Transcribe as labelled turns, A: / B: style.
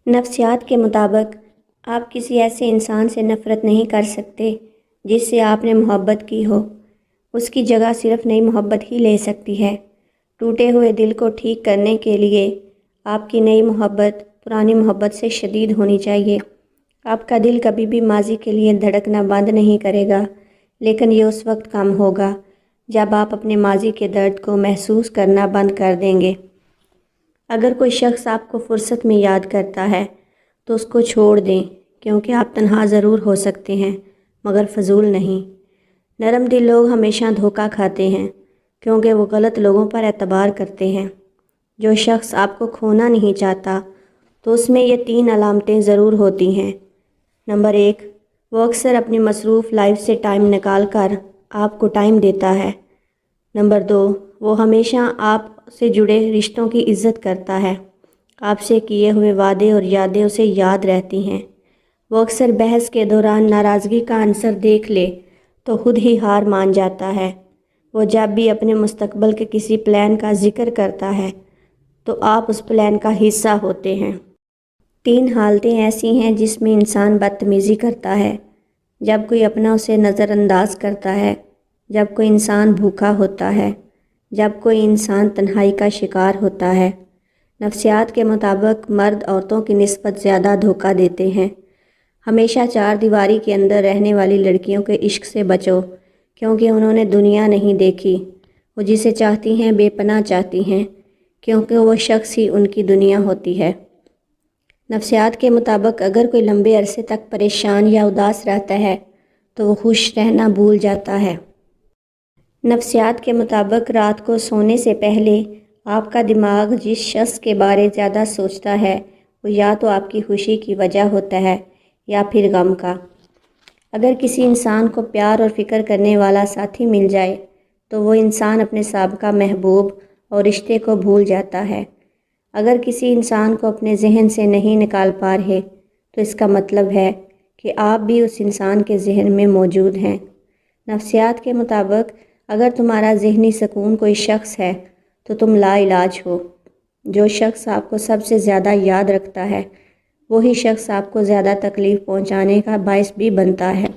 A: نفسیات کے مطابق آپ کسی ایسے انسان سے نفرت نہیں کر سکتے جس سے آپ نے محبت کی ہو۔ اس کی جگہ صرف نئی محبت ہی لے سکتی ہے۔ ٹوٹے ہوئے دل کو ٹھیک کرنے کے لیے آپ کی نئی محبت پرانی محبت سے شدید ہونی چاہیے۔ آپ کا دل کبھی بھی ماضی کے لیے دھڑکنا بند نہیں کرے گا، لیکن یہ اس وقت کم ہوگا جب آپ اپنے ماضی کے درد کو محسوس کرنا بند کر دیں گے۔ اگر کوئی شخص آپ کو فرصت میں یاد کرتا ہے تو اس کو چھوڑ دیں، کیونکہ آپ تنہا ضرور ہو سکتے ہیں مگر فضول نہیں۔ نرم دل لوگ ہمیشہ دھوکہ کھاتے ہیں کیونکہ وہ غلط لوگوں پر اعتبار کرتے ہیں۔ جو شخص آپ کو کھونا نہیں چاہتا تو اس میں یہ 3 علامتیں ضرور ہوتی ہیں۔ نمبر 1، وہ اکثر اپنی مصروف لائف سے ٹائم نکال کر آپ کو ٹائم دیتا ہے۔ نمبر 2، وہ ہمیشہ آپ سے جڑے رشتوں کی عزت کرتا ہے۔ آپ سے کیے ہوئے وعدے اور یادیں اسے یاد رہتی ہیں۔ وہ اکثر بحث کے دوران ناراضگی کا عنصر دیکھ لے تو خود ہی ہار مان جاتا ہے۔ وہ جب بھی اپنے مستقبل کے کسی پلان کا ذکر کرتا ہے تو آپ اس پلان کا حصہ ہوتے ہیں۔ 3 حالتیں ایسی ہیں جس میں انسان بدتمیزی کرتا ہے: جب کوئی اپنا اسے نظر انداز کرتا ہے، جب کوئی انسان بھوکا ہوتا ہے، جب کوئی انسان تنہائی کا شکار ہوتا ہے۔ نفسیات کے مطابق مرد عورتوں کی نسبت زیادہ دھوکہ دیتے ہیں۔ ہمیشہ 4 دیواری کے اندر رہنے والی لڑکیوں کے عشق سے بچو، کیونکہ انہوں نے دنیا نہیں دیکھی۔ وہ جسے چاہتی ہیں بے پناہ چاہتی ہیں، کیونکہ وہ شخص ہی ان کی دنیا ہوتی ہے۔ نفسیات کے مطابق اگر کوئی لمبے عرصے تک پریشان یا اداس رہتا ہے تو وہ خوش رہنا بھول جاتا ہے۔ نفسیات کے مطابق رات کو سونے سے پہلے آپ کا دماغ جس شخص کے بارے زیادہ سوچتا ہے وہ یا تو آپ کی خوشی کی وجہ ہوتا ہے یا پھر غم کا۔ اگر کسی انسان کو پیار اور فکر کرنے والا ساتھی مل جائے تو وہ انسان اپنے سابقہ محبوب اور رشتے کو بھول جاتا ہے۔ اگر کسی انسان کو اپنے ذہن سے نہیں نکال پا رہے تو اس کا مطلب ہے کہ آپ بھی اس انسان کے ذہن میں موجود ہیں۔ نفسیات کے مطابق اگر تمہارا ذہنی سکون کوئی شخص ہے تو تم لا علاج ہو۔ جو شخص آپ کو سب سے زیادہ یاد رکھتا ہے وہی شخص آپ کو زیادہ تکلیف پہنچانے کا باعث بھی بنتا ہے۔